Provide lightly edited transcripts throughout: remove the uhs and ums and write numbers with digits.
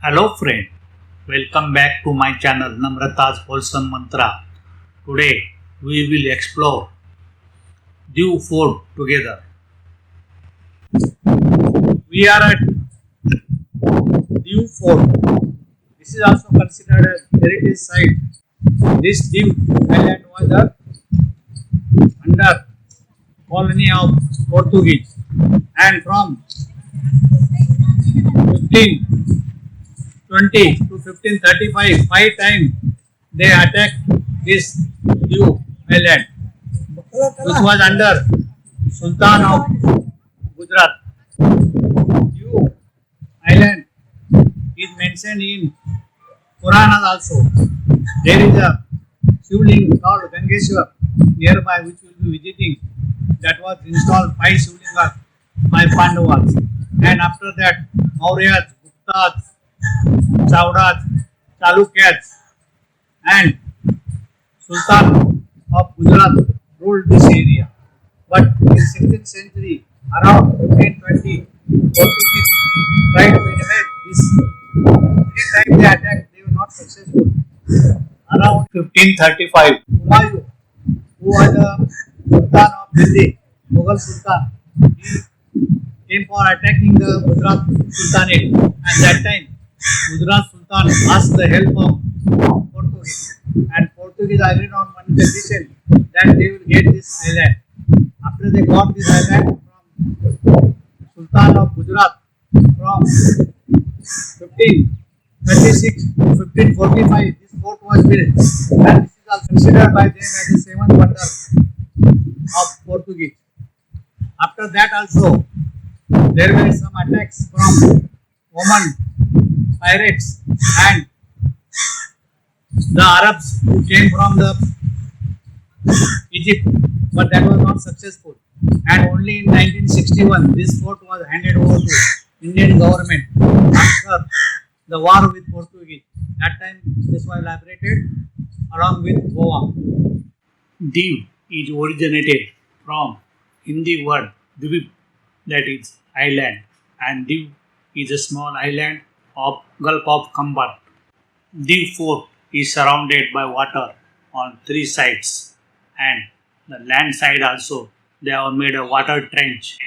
Hello friend, welcome back to my channel Namrata's Wholesome Mantra. Today we will explore Dew Fort together. We are at Dew Fort. This is also considered a heritage site. This Dew island was under colony of Portuguese, and from 1520 to 1535, 5 times they attacked this Dew island, which was under Sultan of Gujarat. Dew island is mentioned in Puranas also. There is a Shivling called Gangeshwar nearby, which we will be visiting. That was installed 5 Shivlingas by Pandavas. And after that, Mauryas, Guptas, Chaudas, Chalukyas, and Sultan of Gujarat ruled this area. But in 16th century, around 1520, Portuguese tried to invade this. 3 times they attacked, they were not successful. Around 1535, Humayun, who was the Sultan of Delhi, Mughal Sultan, he came for attacking the Gujarat Sultanate. At that time, Gujarat Sultan asked the help of Portuguese, and Portuguese agreed on one condition, that they will get this island. After they got this island from Sultan of Gujarat, from 1536 to 1545, this fort was built, and this is also considered by them as the seventh wonder of Portuguese. After that also, there were some attacks from Oman pirates and the Arabs who came from the Egypt, but that was not successful. And only in 1961, this fort was handed over to Indian government after the war with Portuguese. That time, this was liberated along with Goa. Div is originated from Hindi word Dvip, that is island, and Div is a small island of Gulf of Khambat. Div Fort is surrounded by water on 3 sides, and the land side also they have made a water trench.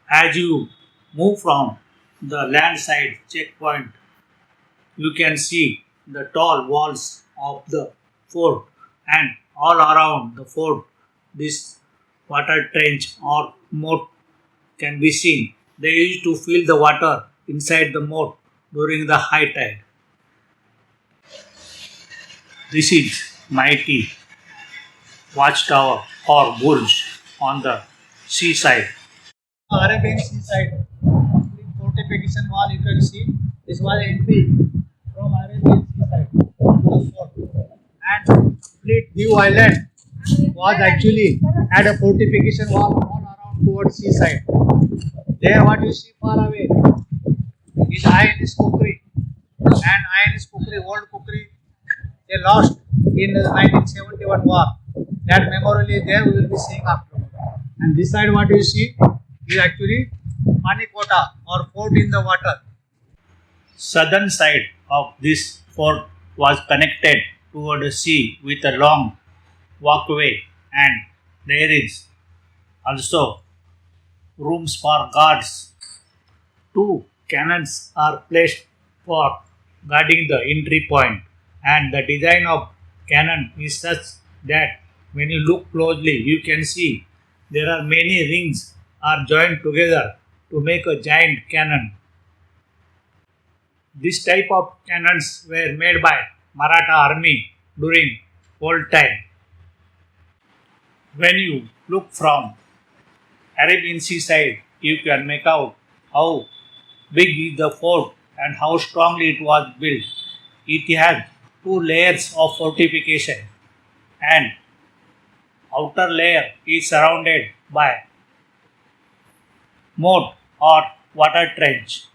As you move from the land side checkpoint, you can see the tall walls of the fort, and all around the fort this water trench or moat can be seen. They used to fill the water inside the moat during the high tide. This is mighty watchtower or burj on the seaside. Arabian seaside, fortification wall you can see. This was entry from Arabian seaside to the fort. And complete Diu Island was actually had a fortification wall all around towards seaside. There what you see far away is INS Kukri. And INS Kukri, old Kukri, they lost in the 1971 war. That memorial is there, we will be seeing after. And this side what you see is actually Panikota or fort in the water. Southern side of this fort was connected toward the sea with a long walkway, and there is also rooms for guards. 2 cannons are placed for guarding the entry point, and the design of cannon is such that when you look closely you can see there are many rings are joined together to make a giant cannon. This type of cannons were made by Maratha army during old time. When you look from Arabian seaside, you can make out how big is the fort and how strongly it was built. It has 2 layers of fortification, and outer layer is surrounded by moat or water trench.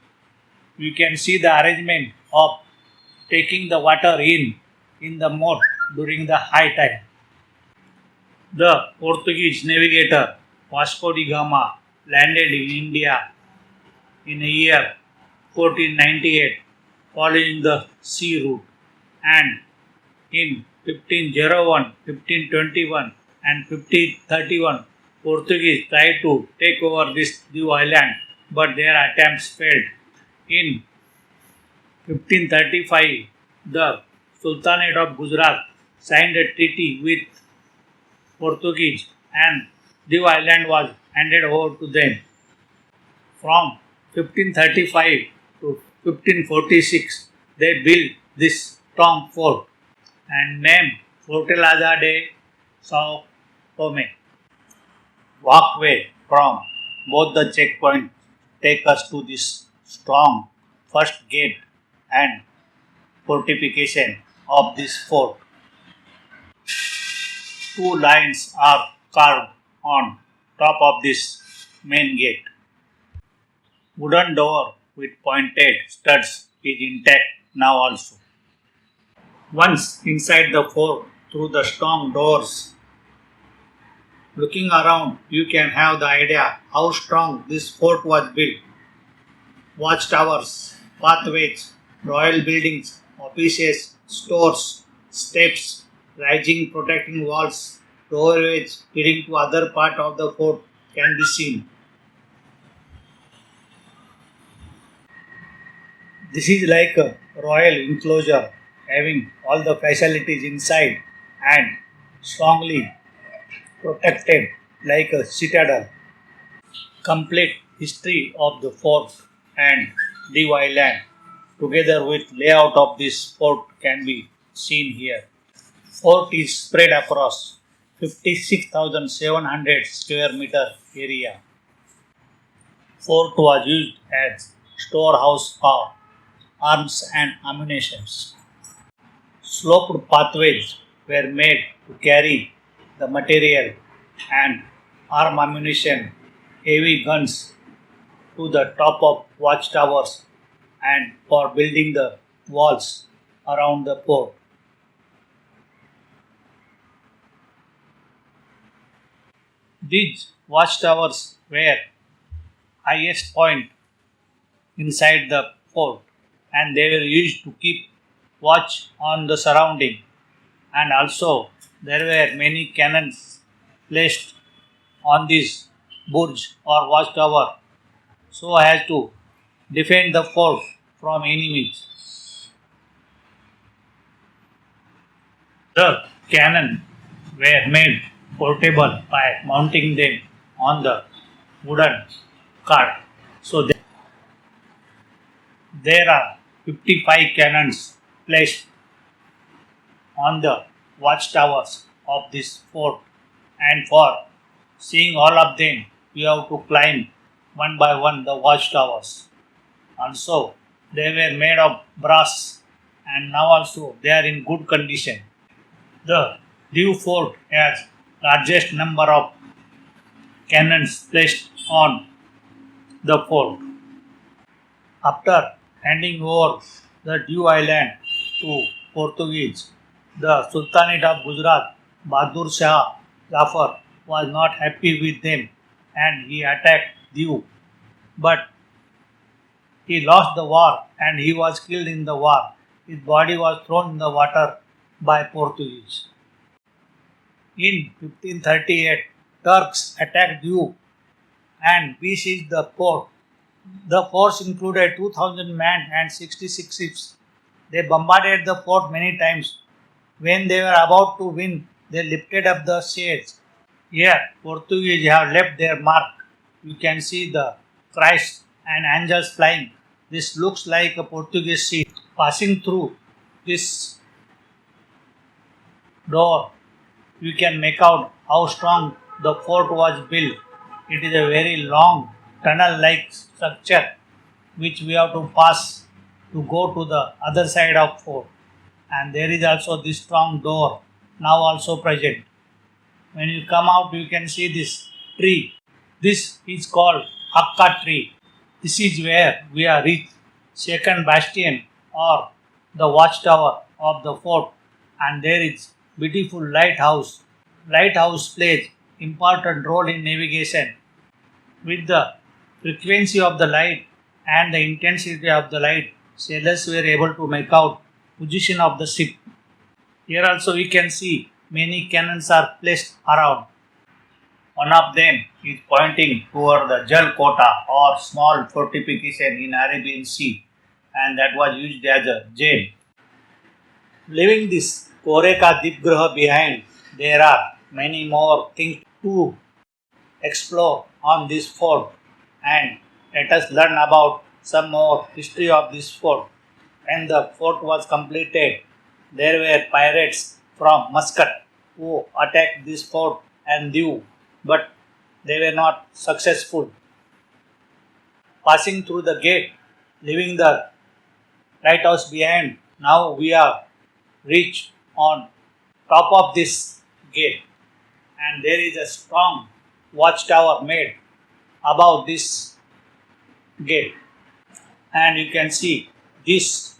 You can see the arrangement of taking the water in the moat during the high tide. The Portuguese navigator Vasco da Gama landed in India in the year 1498 following the sea route, and in 1501, 1521, and 1531, Portuguese tried to take over this new island, but their attempts failed. In 1535, the Sultanate of Gujarat signed a treaty with Portuguese, and the island was handed over to them. From 1535 to 1546, they built this strong fort and named Fortaleza Sao Tome. Walkway from both the checkpoints take us to this strong first gate and fortification of this fort. Two lines are carved on top of this main gate. Wooden door with pointed studs is intact now also. Once inside the fort through the strong doors, looking around you can have the idea how strong this fort was built. Watchtowers, pathways, royal buildings, offices, stores, steps, rising protecting walls, doorways leading to other part of the fort can be seen. This is like a royal enclosure having all the facilities inside and strongly protected like a citadel. Complete history of the fort and the island together with layout of this fort can be seen here. Fort is spread across 56,700 square meter area. Fort was used as storehouse for arms and ammunition. Sloped pathways were made to carry the material and arm ammunition, heavy guns to the top of watchtowers and for building the walls around the fort. These watchtowers were highest point inside the fort and they were used to keep watch on the surrounding, and also there were many cannons placed on this burj or watchtower so as to defend the fort from enemies. The cannon were made portable by mounting them on the wooden cart. So there are 55 cannons placed on the watchtowers of this fort, and for seeing all of them, you have to climb one by one the watchtowers. Also, they were made of brass, and now also they are in good condition. The new fort has largest number of cannons placed on the fort. After handing over the Dew Island to Portuguese, the Sultanate of Gujarat, Bahadur Shah Jafar, was not happy with them and he attacked Dew. But he lost the war and he was killed in the war. His body was thrown in the water by Portuguese. In 1538, Turks attacked Dew and besieged the port. The force included 2,000 men and 66 ships. They bombarded the fort many times. When they were about to win, they lifted up the sails. Here, Portuguese have left their mark. You can see the Christ and angels flying. This looks like a Portuguese ship passing through this door. You can make out how strong the fort was built. It is a very long tunnel-like structure which we have to pass to go to the other side of fort. And there is also this strong door now also present. When you come out, you can see this tree. This is called Hakka tree. This is where we are reached second bastion or the watchtower of the fort, and there is beautiful lighthouse. Lighthouse plays important role in navigation. With the frequency of the light and the intensity of the light, Sailors were able to make out position of the ship. Here also we can see many cannons are placed around. One of them is pointing toward the Jal Kota or small fortification in Arabian Sea, and that was used as a jail. Leaving this Koreka Dipgraha behind, there are many more things to explore on this fort, and let us learn about some more history of this fort. When the fort was completed, there were pirates from Muscat who attacked this fort and Diu, but they were not successful. Passing through the gate, leaving the lighthouse behind, now we are reached on top of this gate, and there is a strong watchtower made above this gate, and you can see this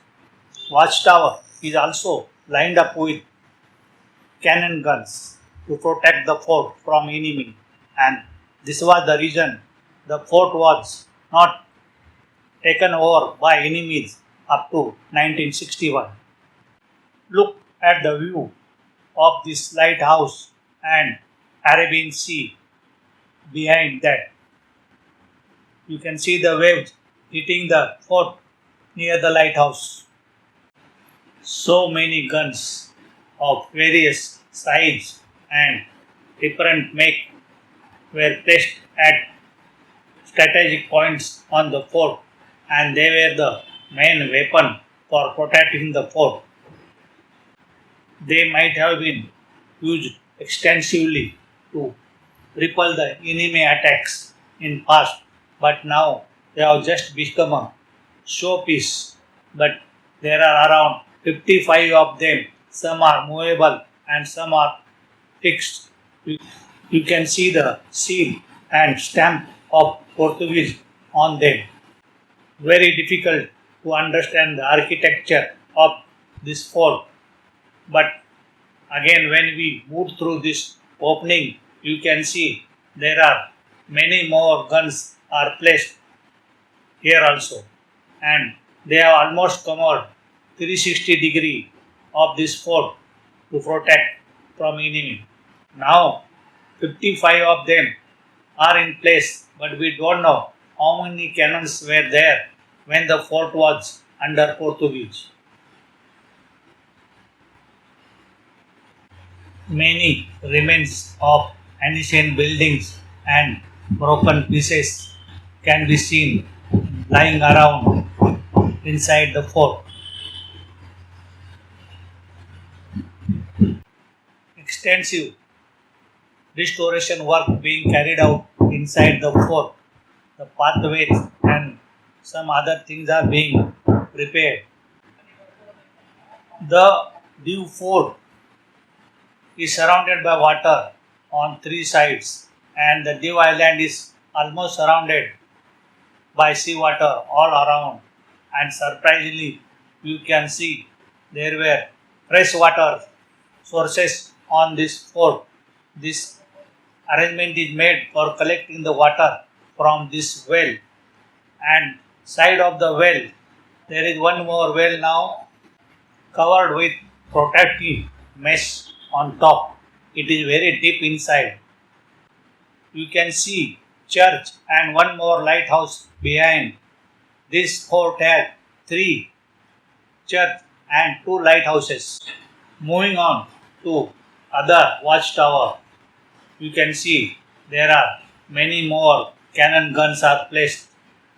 watchtower is also lined up with cannon guns to protect the fort from enemy, and this was the reason the fort was not taken over by enemies up to 1961. Look at the view of this lighthouse and Arabian Sea behind that. You can see the waves hitting the fort near the lighthouse. So many guns of various size and different make were placed at strategic points on the fort, and they were the main weapon for protecting the fort. They might have been used extensively to repel the enemy attacks in past, but now they have just become a showpiece. But there are around 55 of them. Some are movable and some are fixed. You, you can see the seal and stamp of Portuguese on them. Very difficult to understand the architecture of this fort, but again, when we move through this opening, you can see there are many more guns are placed here also, and they have almost covered 360 degree of this fort to protect from enemy. Now, 55 of them are in place, but we don't know how many cannons were there when the fort was under Portuguese. Many remains of ancient buildings and broken pieces can be seen lying around inside the fort. Extensive restoration work being carried out inside the fort. The pathways and some other things are being repaired. The Dew Fort is surrounded by water on three sides, and the Dew Island is almost surrounded by seawater all around. And surprisingly, you can see there were freshwater sources on this fort. This arrangement is made for collecting the water from this well, and side of the well there is one more well now covered with protective mesh on top. It is very deep inside. You can see church and one more lighthouse behind. This fort had three church and two lighthouses. Moving on to other watchtower, you can see there are many more cannon guns are placed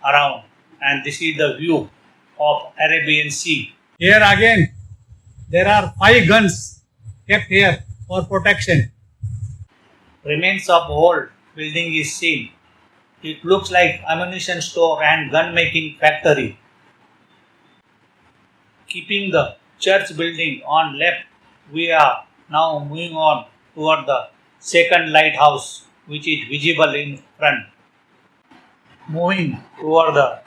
around, and this is the view of Arabian Sea. Here again, there are 5 guns kept here for protection. Remains of old building is seen. It looks like ammunition store and gun making factory. Keeping the church building on left, we are now moving on toward the second lighthouse, which is visible in front. Moving toward the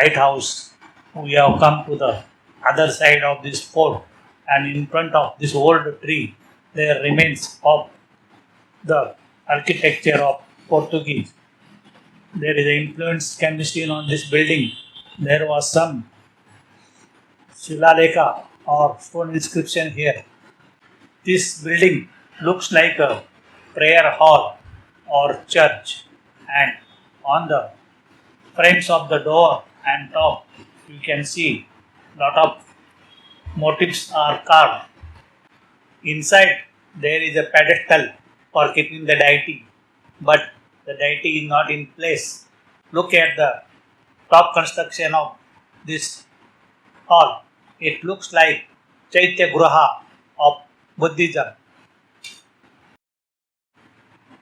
lighthouse, we have come to the other side of this fort, and in front of this old tree, there remains of the architecture of Portuguese. There is an influence can be seen on this building. There was some Shilalekha or stone inscription here. This building looks like a prayer hall or church, and on the frames of the door and top you can see lot of motifs are carved. Inside there is a pedestal for keeping the deity, but the deity is not in place. Look at the top construction of this hall. It looks like Chaitya Gruha of Buddhism.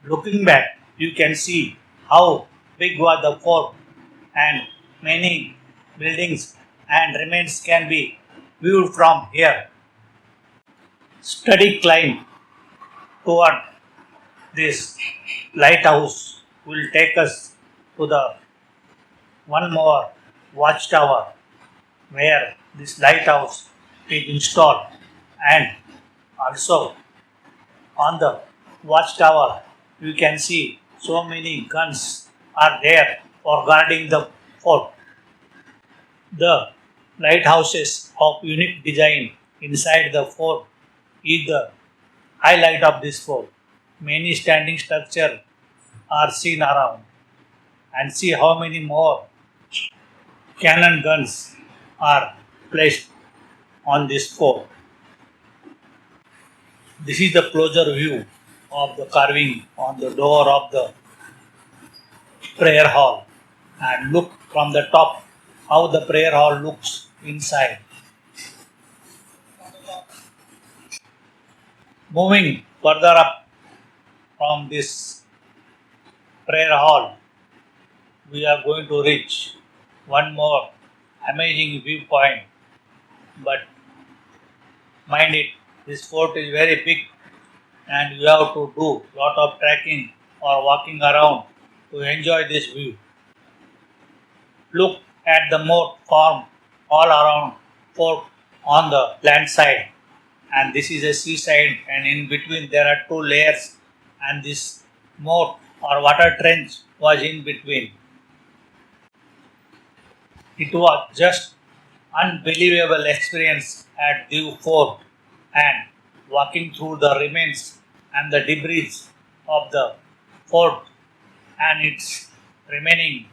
Looking back, you can see how big was the fort, and many buildings and remains can be viewed from here. Steady climb toward this lighthouse will take us to the one more watchtower where this lighthouse is installed, and also on the watchtower you can see so many guns are there for guarding the fort. The lighthouses of unique design inside the fort is the highlight of this fort. Many standing structures are seen around, and see how many more cannon guns are placed on this fort. This is the closer view of the carving on the door of the prayer hall, and look from the top how the prayer hall looks inside. Moving further up from this prayer hall, we are going to reach one more amazing viewpoint. But mind it, this fort is very big, and you have to do lot of trekking or walking around to enjoy this view. Look at the moat formed all around fort on the land side, and this is a seaside, and in between there are two layers, and this moat or water trench was in between. It was just unbelievable experience at the fort, and walking through the remains and the debris of the fort and its remaining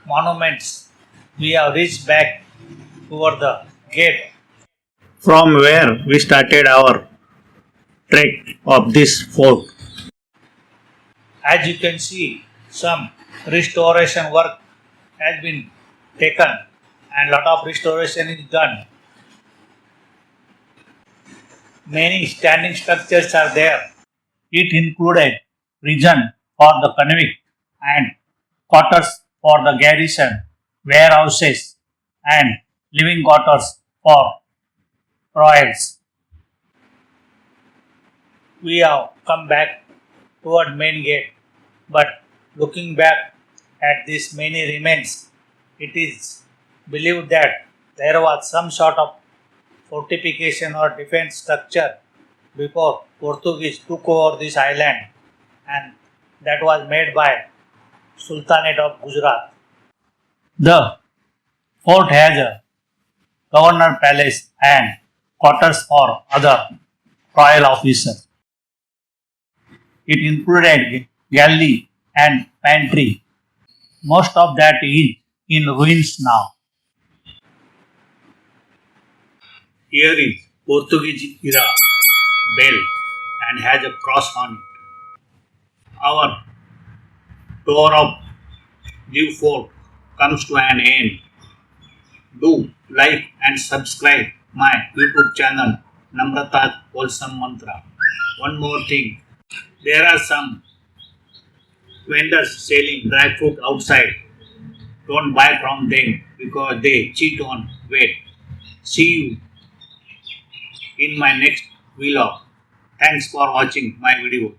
monuments. We have reached back toward the gate from where we started our trek of this fort. As you can see, some restoration work has been taken, and lot of restoration is done. Many standing structures are there. It included prison for the convict and quarters for the garrison, warehouses, and living quarters for royals. We have come back toward main gate, but looking back at these many remains, it is believed that there was some sort of fortification or defense structure before Portuguese took over this island, and that was made by Sultanate of Gujarat. The fort has a governor palace and quarters for other royal officers. It included galley and pantry. Most of that is in ruins now. Here is Portuguese era bell and has a cross on it. Our tour of New Fort comes to an end. Do like and subscribe my YouTube channel Namrata's Wholesome Mantra. One more thing, there are some vendors selling dry fruit outside. Don't buy from them because they cheat on weight. See you in my next vlog. Thanks for watching my videos.